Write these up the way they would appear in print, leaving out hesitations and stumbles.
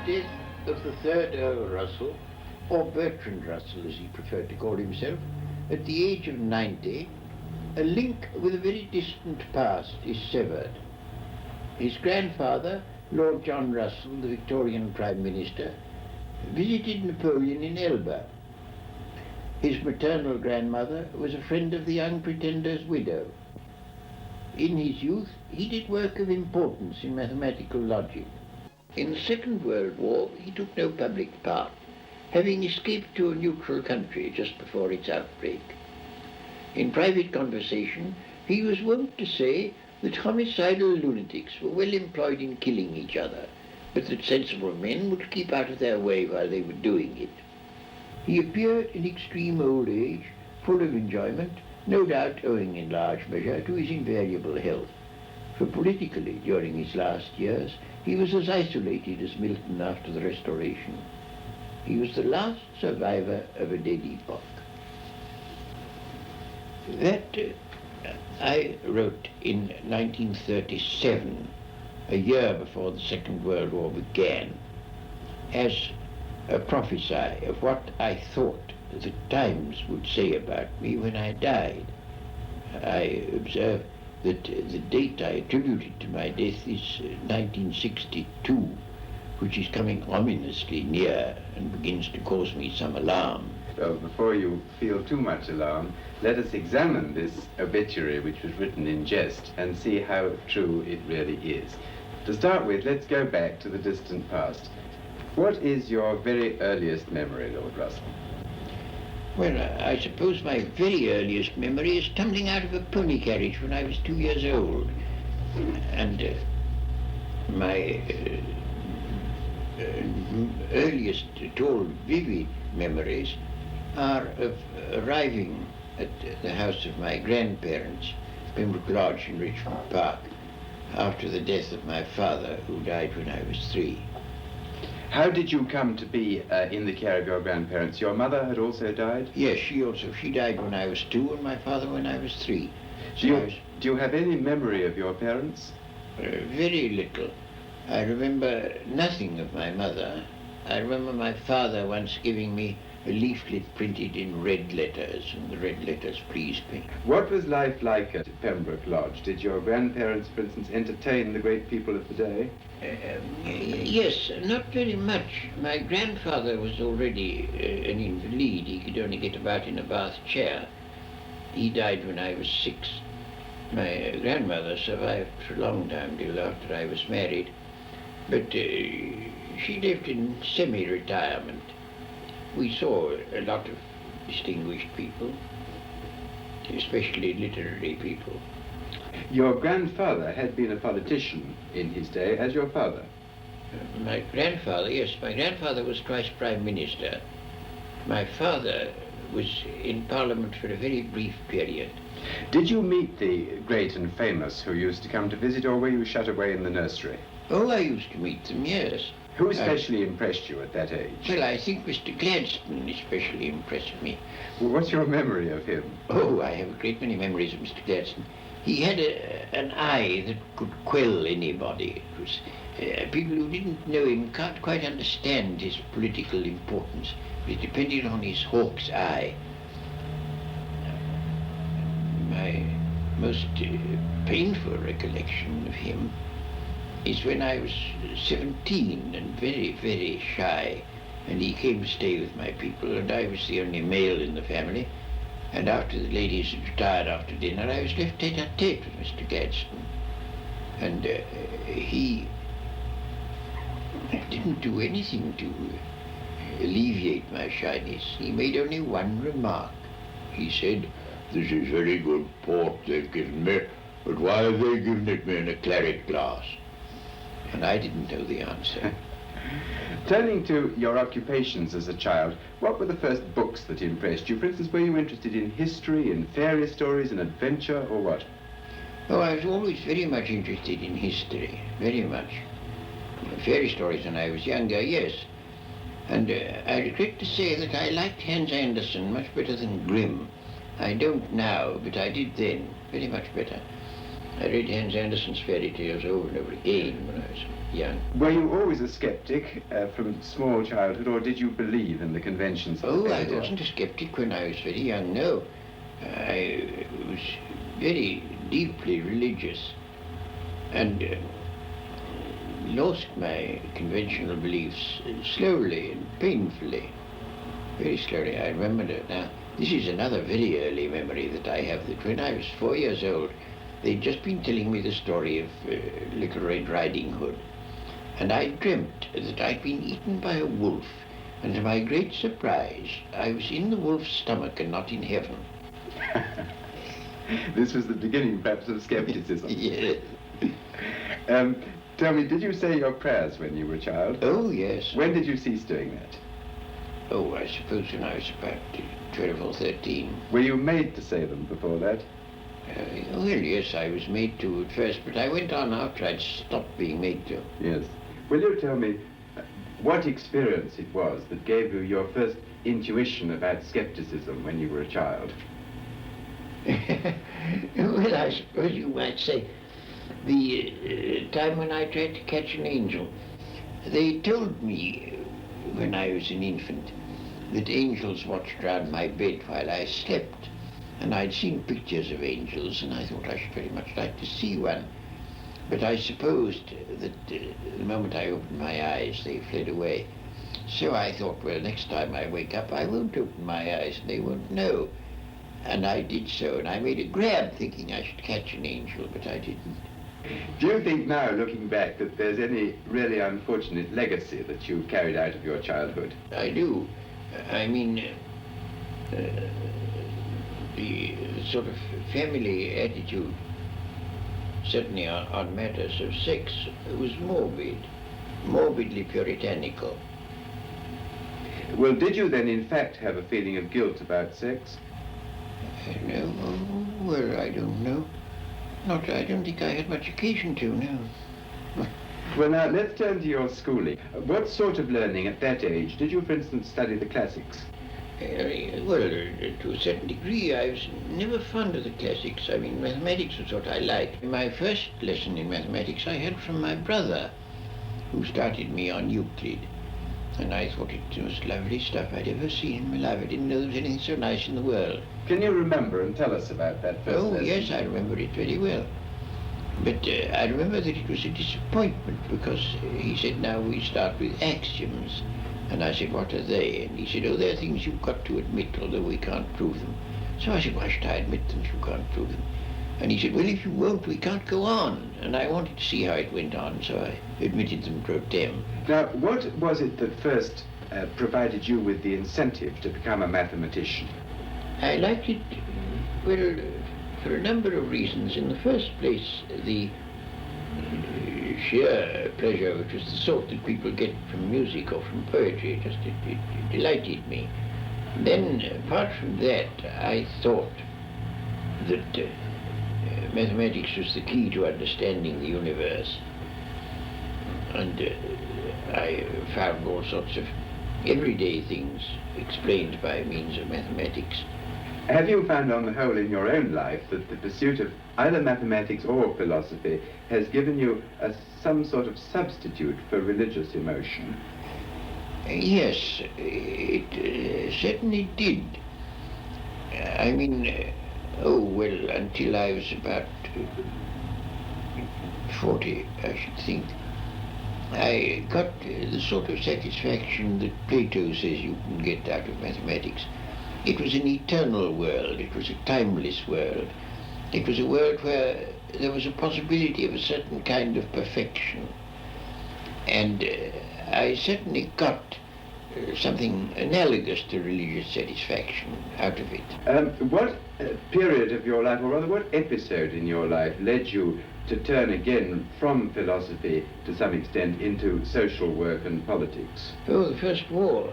death of the third Earl Russell, or Bertrand Russell as he preferred to call himself, at the age of 90, a link with a very distant past is severed. His grandfather, Lord John Russell, the Victorian Prime Minister, visited Napoleon in Elba. His maternal grandmother was a friend of the young pretender's widow. In his youth, he did work of importance in mathematical logic. In the Second World War, he took no public part, having escaped to a neutral country just before its outbreak. In private conversation, he was wont to say that homicidal lunatics were well employed in killing each other, but that sensible men would keep out of their way while they were doing it. He appeared in extreme old age, full of enjoyment, no doubt owing in large measure to his invariable health, for politically during his last years he was as isolated as Milton after the Restoration. He was the last survivor of a dead epoch. That I wrote in 1937, a year before the Second World War began, as a prophecy of what I thought the Times would say about me when I died. I observe that the date I attributed to my death is 1962, which is coming ominously near and begins to cause me some alarm. Well, before you feel too much alarm, let us examine this obituary which was written in jest and see how true it really is. To start with, let's go back to the distant past. What is your very earliest memory, Lord Russell? Well, I suppose my very earliest memory is tumbling out of a pony carriage when I was 2 years old. And my earliest at all vivid memories are of arriving at the house of my grandparents, Pembroke Lodge in Richmond Park, after the death of my father, who died when I was 3. How did you come to be in the care of your grandparents? Your mother had also died? Yes, she died when I was 2 and my father when I was 3. So do you have any memory of your parents? Very little. I remember nothing of my mother. I remember my father once giving me a leaflet printed in red letters, and the red letters pleased me. What was life like at Pembroke Lodge? Did your grandparents, for instance, entertain the great people of the day? Yes, not very much. My grandfather was already an invalid. He could only get about in a bath chair. He died when I was 6. My grandmother survived for a long time, till after I was married. But she lived in semi-retirement. We saw a lot of distinguished people, especially literary people. Your grandfather had been a politician in his day, as your father. My grandfather, yes, my grandfather was twice Prime Minister. My father was in Parliament for a very brief period. Did you meet the great and famous who used to come to visit, or were you shut away in the nursery? Oh, I used to meet them, yes. Who especially impressed you at that age? Well, I think Mr. Gladstone especially impressed me. Well, what's your memory of him? Oh, I have a great many memories of Mr. Gladstone. He had an eye that could quell anybody. It was, people who didn't know him can't quite understand his political importance. It depended on his hawk's eye. My most painful recollection of him is when I was 17 and very, very shy, and he came to stay with my people, and I was the only male in the family. And after the ladies had retired after dinner, I was left tete-a-tete with Mr. Gladstone. And he didn't do anything to alleviate my shyness. He made only one remark. He said, "This is very good port they've given me, but why have they given it me in a claret glass?" And I didn't know the answer. Turning to your occupations as a child, what were the first books that impressed you? For instance, were you interested in history, in fairy stories, in adventure, or what? Oh, I was always very much interested in history, very much. Fairy stories when I was younger, yes. And I regret to say that I liked Hans Andersen much better than Grimm. I don't now, but I did then, very much better. I read Hans Andersen's fairy tales over and over again when I was young. Were you always a skeptic from small childhood, or did you believe in the conventions of the Oh, I period? wasn't a skeptic when I was very young, no. I was very deeply religious and lost my conventional beliefs slowly and painfully, very slowly. I remember it now. This is another very early memory that I have, that when I was 4 years old, they'd just been telling me the story of Little Red Riding Hood, and I dreamt that I'd been eaten by a wolf, and to my great surprise, I was in the wolf's stomach and not in heaven. This was the beginning, perhaps, of skepticism. Yes. Tell me, did you say your prayers when you were a child? Oh, yes. When did you cease doing that? Oh, I suppose when I was about 12 or 13. Were you made to say them before that? Well, yes, I was made to at first, but I went on after I'd stopped being made to. Yes. Will you tell me what experience it was that gave you your first intuition about skepticism when you were a child? Well, I suppose you might say the time when I tried to catch an angel. They told me when I was an infant that angels watched round my bed while I slept, and I'd seen pictures of angels, and I thought I should very much like to see one. But I supposed that the moment I opened my eyes, they fled away. So I thought, well, next time I wake up, I won't open my eyes, and they won't know. And I did so, and I made a grab thinking I should catch an angel, but I didn't. Do you think now, looking back, that there's any really unfortunate legacy that you carried out of your childhood? I do. I mean, the sort of family attitude, certainly on matters of sex, was morbidly puritanical. Well, did you then, in fact, have a feeling of guilt about sex? No, well, I don't know. I don't think I had much occasion to, no. Well, now, let's turn to your schooling. What sort of learning at that age? Did you, for instance, study the classics? Well, to a certain degree, I was never fond of the classics. I mean, mathematics was what I liked. My first lesson in mathematics I had from my brother, who started me on Euclid. And I thought it was the most lovely stuff I'd ever seen in my life. I didn't know there was anything so nice in the world. Can you remember and tell us about that first lesson? Oh, yes, I remember it very well. But I remember that it was a disappointment because he said, now we start with axioms. And I said, what are they? And he said, oh, they're things you've got to admit, although we can't prove them. So I said, why should I admit them if you can't prove them? And he said, well, if you won't, we can't go on. And I wanted to see how it went on, so I admitted them pro tem. Now, what was it that first provided you with the incentive to become a mathematician? I liked it, well, for a number of reasons. In the first place, the sheer pleasure, which was the sort that people get from music or from poetry, it delighted me. Then, apart from that, I thought that mathematics was the key to understanding the universe. And I found all sorts of everyday things explained by means of mathematics. Have you found on the whole in your own life that the pursuit of either mathematics or philosophy has given you some sort of substitute for religious emotion? Yes, it certainly did. I mean, oh, well, until I was about 40, I should think, I got the sort of satisfaction that Plato says you can get out of mathematics. It was an eternal world, it was a timeless world. It was a world where there was a possibility of a certain kind of perfection. And I certainly got something analogous to religious satisfaction out of it. What period of your life, or rather what episode in your life, led you to turn again from philosophy to some extent into social work and politics? Oh, the First War.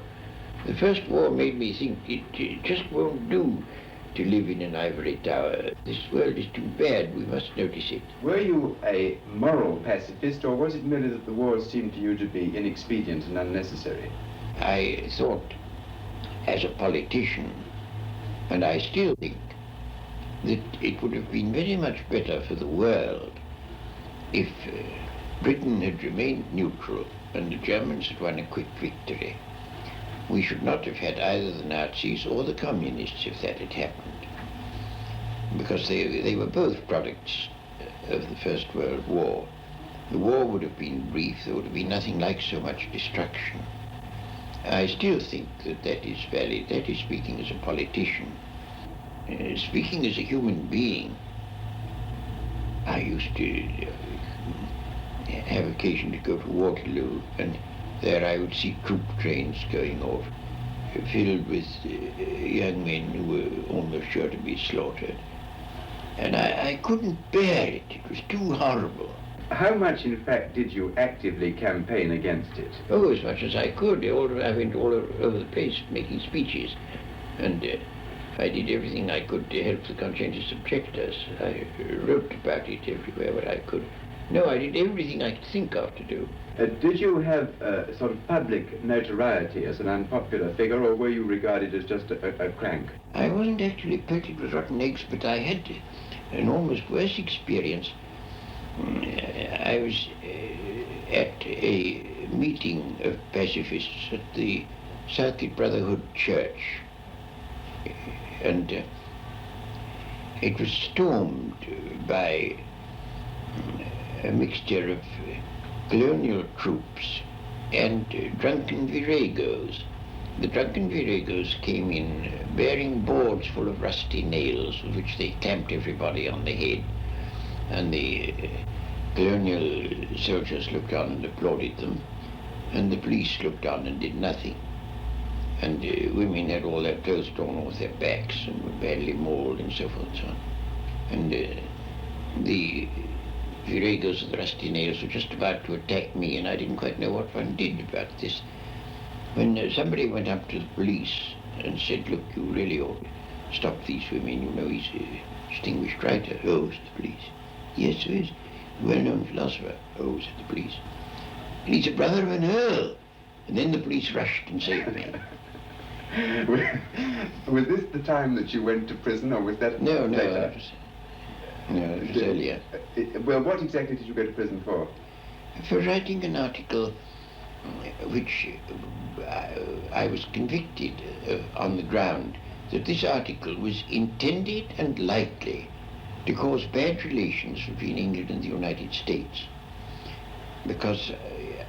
The First War made me think it just won't do to live in an ivory tower. This world is too bad, we must notice it. Were you a moral pacifist, or was it merely that the wars seemed to you to be inexpedient and unnecessary? I thought, as a politician, and I still think, that it would have been very much better for the world if Britain had remained neutral and the Germans had won a quick victory. We should not have had either the Nazis or the Communists if that had happened, because they were both products of the First World War. The war would have been brief, there would have been nothing like so much destruction. I still think that that is valid. That is speaking as a politician. Speaking as a human being, I used to have occasion to go to Waterloo, and there I would see troop trains going off, filled with young men who were almost sure to be slaughtered. And I couldn't bear it. It was too horrible. How much, in fact, did you actively campaign against it? Oh, as much as I could. I went all over the place making speeches, and I did everything I could to help the conscientious objectors. I wrote about it everywhere where I could. No, I did everything I could think of to do. Did you have sort of public notoriety as an unpopular figure, or were you regarded as just a crank? I wasn't actually pelted with rotten eggs, but I had an almost worse experience. I was at a meeting of pacifists at the Circuit Brotherhood Church, and it was stormed by a mixture of colonial troops and drunken viragos. The drunken viragos came in bearing boards full of rusty nails with which they clamped everybody on the head, and the colonial soldiers looked on and applauded them, and the police looked on and did nothing. And women had all their clothes torn off their backs and were badly mauled and so forth and so on. And the viragos of the rusty nails were just about to attack me, and I didn't quite know what one did about this, when somebody went up to the police and said, "Look, you really ought to stop these women. You know, he's a distinguished writer." "Oh," said the police. "Yes, so he's a well-known philosopher." "Oh," said the police. "And he's a brother of an earl." And then the police rushed and saved me. Was this the time that you went to prison, or was that No, later? It was earlier. Well, what exactly did you go to prison for? For writing an article which I was convicted on the ground that this article was intended and likely to cause bad relations between England and the United States, because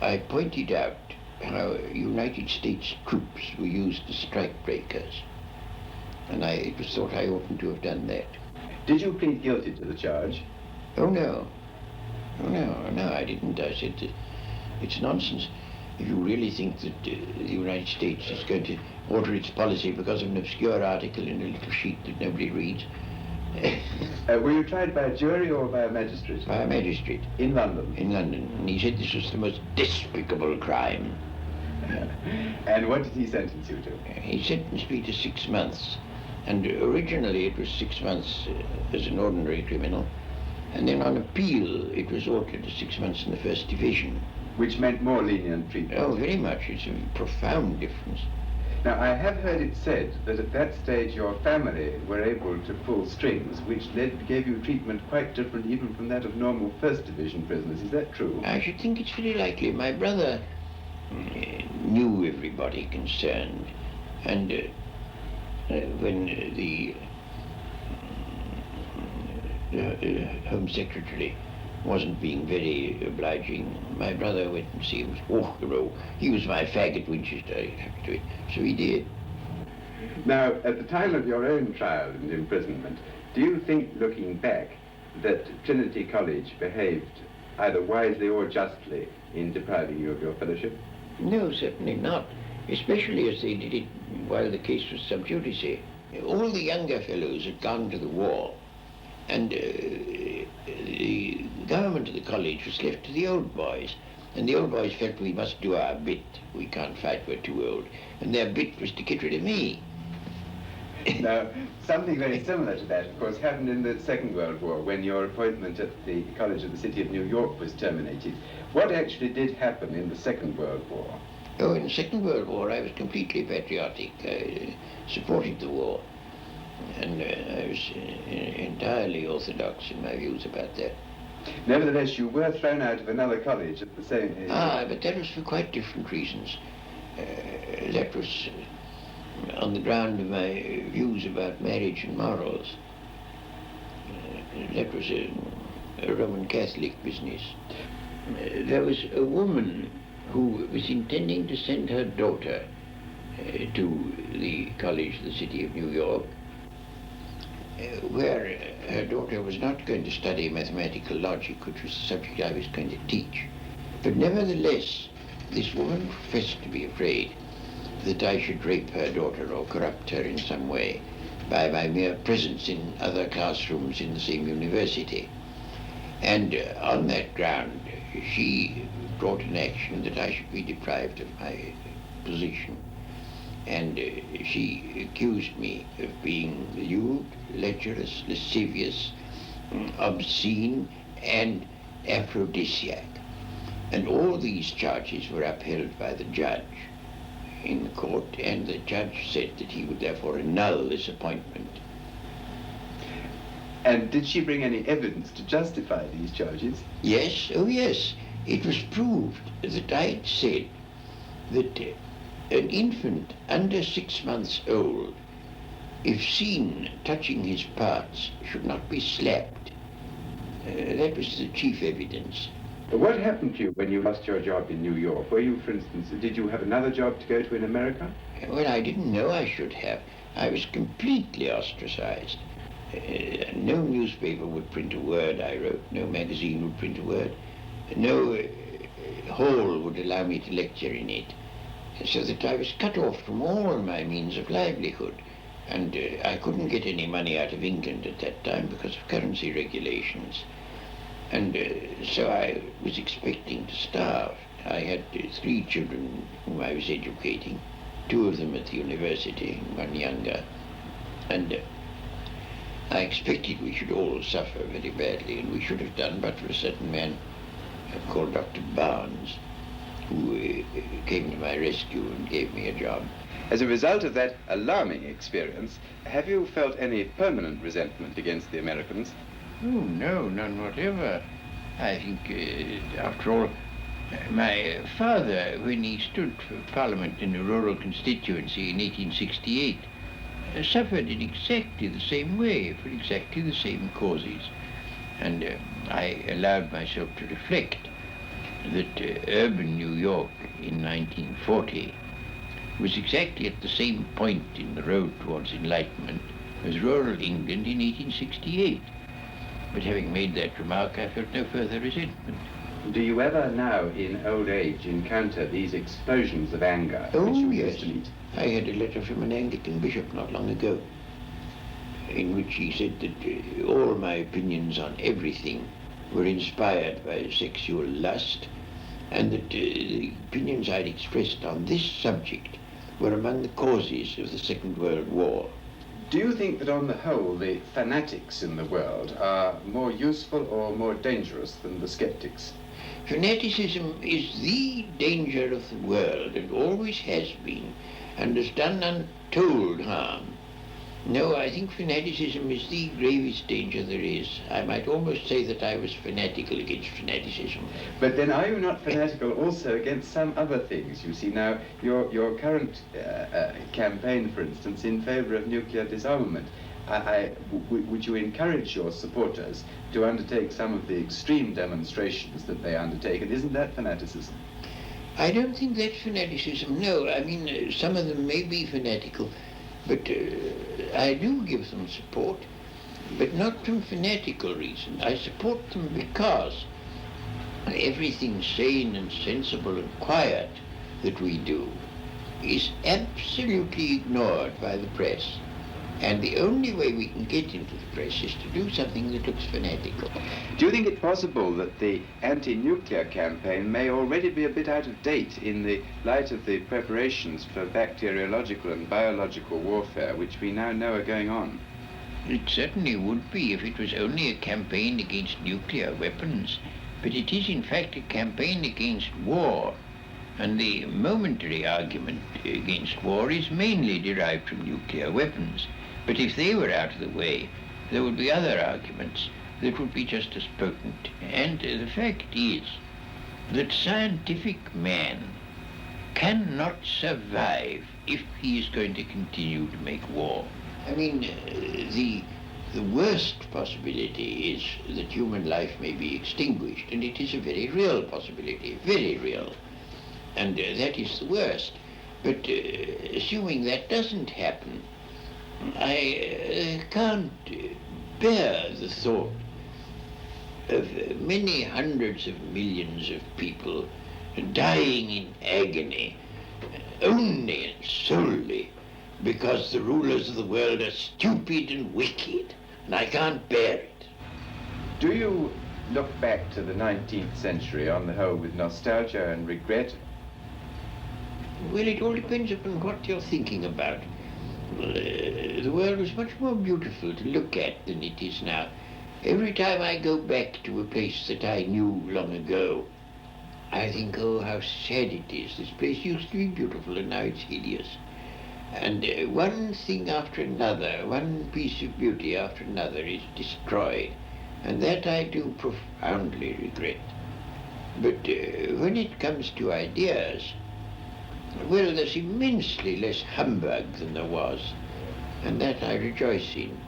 I pointed out how United States troops were used as strikebreakers, and it was thought I oughtn't to have done that. Did you plead guilty to the charge? Oh, no. Oh, no, I didn't. I said that it's nonsense. If you really think that the United States is going to alter its policy because of an obscure article in a little sheet that nobody reads. Were you tried by a jury or by a magistrate? By a magistrate. In London? In London. And he said this was the most despicable crime. And what did he sentence you to? He sentenced me to 6 months. And originally it was 6 months as an ordinary criminal. And then on appeal it was altered to 6 months in the first division. Which meant more lenient treatment? Oh, very much. It's a profound difference. Now, I have heard it said that at that stage your family were able to pull strings, which gave you treatment quite different even from that of normal First Division prisoners. Is that true? I should think it's very likely. My brother knew everybody concerned, and when the Home Secretary wasn't being very obliging, my brother went and see him. Oh, no, he was my fag at Winchester, I have to do it. So he did. Now, at the time of your own trial and imprisonment, do you think, looking back, that Trinity College behaved either wisely or justly in depriving you of your fellowship? No, certainly not, especially as they did it while the case was sub judice. All the younger fellows had gone to the war, and the government of the college was left to the old boys, and the old boys felt we must do our bit. We can't fight, we're too old. And their bit was to get rid of me. Now, something very similar to that, of course, happened in the Second World War when your appointment at the College of the City of New York was terminated. What actually did happen in the Second World War? Oh, in the Second World War I was completely patriotic. I supported the war, and I was entirely orthodox in my views about that. Nevertheless, you were thrown out of another college at the same age. Ah, but that was for quite different reasons. That was on the ground of my views about marriage and morals. That was a Roman Catholic business. There was a woman who was intending to send her daughter to the college of the city of New York, where her daughter was not going to study mathematical logic, which was the subject I was going to teach. But nevertheless, this woman professed to be afraid that I should rape her daughter or corrupt her in some way by my mere presence in other classrooms in the same university. And on that ground, she brought an action that I should be deprived of my position. And she accused me of being lewd, lecherous, lascivious, obscene, and aphrodisiac. And all these charges were upheld by the judge in the court, and the judge said that he would therefore annul this appointment. And did she bring any evidence to justify these charges? Yes, oh yes. It was proved that I had said that an infant under 6 months old, if seen touching his parts, should not be slapped. That was the chief evidence. What happened to you when you lost your job in New York? Were you, for instance, did you have another job to go to in America? Well, I didn't know I should have. I was completely ostracized. No newspaper would print a word I wrote. No magazine would print a word. No hall would allow me to lecture in it. So that I was cut off from all my means of livelihood. And I couldn't get any money out of England at that time because of currency regulations. And so I was expecting to starve. I had 3 children whom I was educating, 2 of them at the university, 1 younger. And I expected we should all suffer very badly, and we should have done but for a certain man called Dr. Barnes, who came to my rescue and gave me a job. As a result of that alarming experience, have you felt any permanent resentment against the Americans? Oh, no, none whatever. I think, after all, my father, when he stood for Parliament in a rural constituency in 1868, suffered in exactly the same way, for exactly the same causes. And I allowed myself to reflect that urban New York in 1940 was exactly at the same point in the road towards enlightenment as rural England in 1868. But having made that remark, I felt no further resentment. Do you ever now, in old age, encounter these explosions of anger which you used to meet? I had a letter from an Anglican bishop not long ago, in which he said that all my opinions on everything were inspired by sexual lust, and that the opinions I'd expressed on this subject were among the causes of the Second World War. Do you think that on the whole the fanatics in the world are more useful or more dangerous than the skeptics? Fanaticism is the danger of the world and always has been, and has done untold harm. No, I think fanaticism is the gravest danger there is. I might almost say that I was fanatical against fanaticism. But then are you not fanatical also against some other things? You see, now, your current campaign, for instance, in favor of nuclear disarmament, would you encourage your supporters to undertake some of the extreme demonstrations that they undertake, and isn't that fanaticism? I don't think that's fanaticism, no. I mean, some of them may be fanatical, but I do give them support, but not from fanatical reasons. I support them because everything sane and sensible and quiet that we do is absolutely ignored by the press. And the only way we can get into the press is to do something that looks fanatical. Do you think it possible that the anti-nuclear campaign may already be a bit out of date in the light of the preparations for bacteriological and biological warfare which we now know are going on? It certainly would be if it was only a campaign against nuclear weapons. But it is in fact a campaign against war. And the momentary argument against war is mainly derived from nuclear weapons. But if they were out of the way, there would be other arguments that would be just as potent. And the fact is that scientific man cannot survive if he is going to continue to make war. I mean, the worst possibility is that human life may be extinguished, and it is a very real possibility, very real. And that is the worst. But assuming that doesn't happen, I can't bear the thought of many hundreds of millions of people dying in agony only and solely because the rulers of the world are stupid and wicked, and I can't bear it. Do you look back to the 19th century on the whole with nostalgia and regret? Well, it all depends upon what you're thinking about. The world was much more beautiful to look at than it is now. Every time I go back to a place that I knew long ago, I think, oh, how sad it is. This place used to be beautiful and now it's hideous. And one thing after another, one piece of beauty after another is destroyed. And that I do profoundly regret. But when it comes to ideas, well, there's immensely less humbug than there was. And that I rejoice in.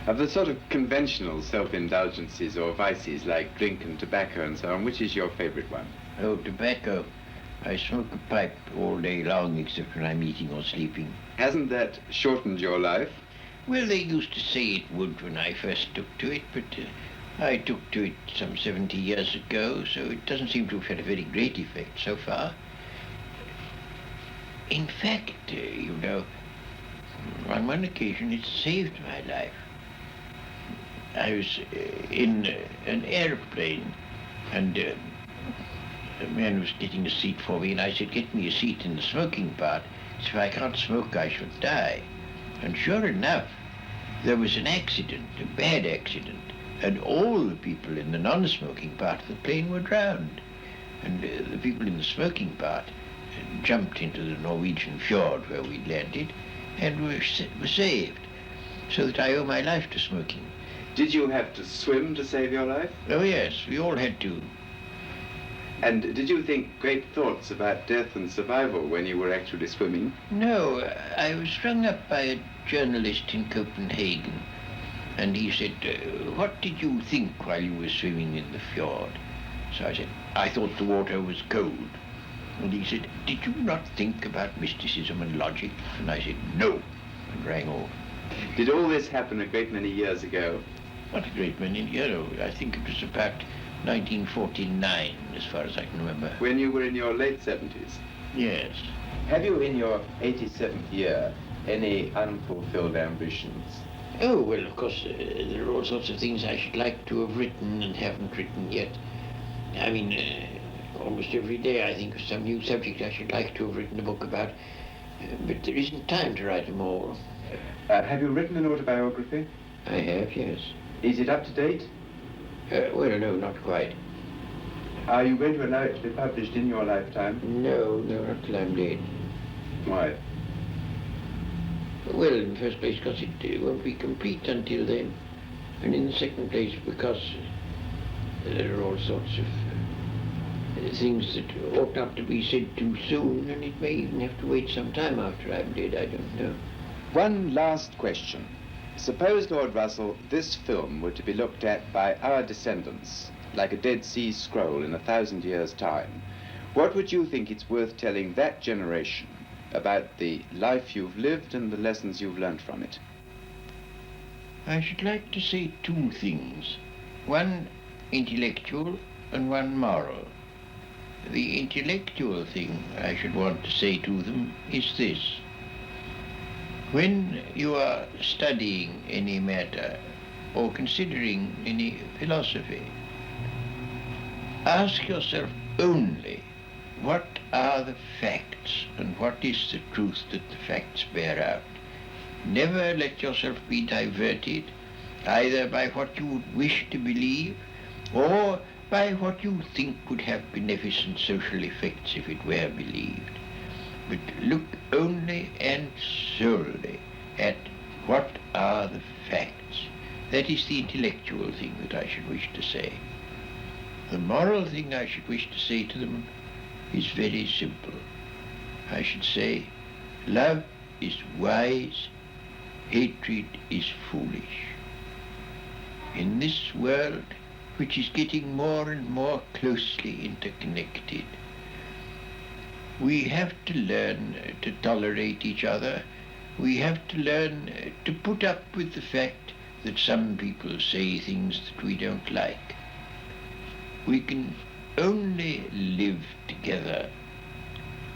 Of the sort of conventional self-indulgences or vices like drink and tobacco and so on, which is your favorite one? Oh, tobacco. I smoke a pipe all day long except when I'm eating or sleeping. Hasn't that shortened your life? Well, they used to say it would when I first took to it, but I took to it some 70 years ago, so it doesn't seem to have had a very great effect so far. In fact, you know, on one occasion it saved my life. I was in an airplane, and a man was getting a seat for me, and I said, get me a seat in the smoking part. So if I can't smoke, I should die. And sure enough, there was an accident, a bad accident, and all the people in the non-smoking part of the plane were drowned. And the people in the smoking part jumped into the Norwegian fjord where we landed and were saved, so that I owe my life to smoking. Did you have to swim to save your life? Oh yes, we all had to. And did you think great thoughts about death and survival when you were actually swimming? No, I was rung up by a journalist in Copenhagen, and he said, what did you think while you were swimming in the fjord? So I said, I thought the water was cold. And he said, did you not think about mysticism and logic? And I said, no, and rang off. Did all this happen a great many years ago? Not a great many years ago. I think it was about 1949, as far as I can remember. When you were in your late 70s? Yes. Have you, in your 87th year, any unfulfilled ambitions? Oh, well, of course, there are all sorts of things I should like to have written and haven't written yet. I mean, almost every day I think of some new subject I should like to have written a book about, but there isn't time to write them all. Have you written an autobiography? I have, yes. Is it up to date? Well, no, not quite. Are you going to allow it to be published in your lifetime? No, not till I'm dead. Why? Well, in the first place, because it won't be complete until then. And in the second place, because there are all sorts of things that ought not to be said too soon, and it may even have to wait some time after I'm dead, I don't know. One last question. Suppose, Lord Russell, this film were to be looked at by our descendants, like a Dead Sea Scroll in 1,000 years' time. What would you think it's worth telling that generation about the life you've lived and the lessons you've learned from it? I should like to say two things. One intellectual and one moral. The intellectual thing I should want to say to them is this. When you are studying any matter or considering any philosophy, ask yourself only what are the facts and what is the truth that the facts bear out. Never let yourself be diverted either by what you would wish to believe or by what you think would have beneficent social effects if it were believed. But look only and solely at what are the facts. That is the intellectual thing that I should wish to say. The moral thing I should wish to say to them is very simple. I should say, love is wise, hatred is foolish. In this world, which is getting more and more closely interconnected, we have to learn to tolerate each other. We have to learn to put up with the fact that some people say things that we don't like. We can only live together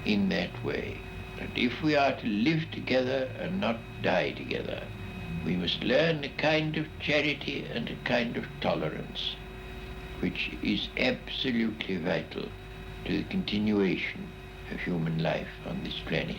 in that way. But if we are to live together and not die together, we must learn a kind of charity and a kind of tolerance, which is absolutely vital to the continuation of human life on this planet.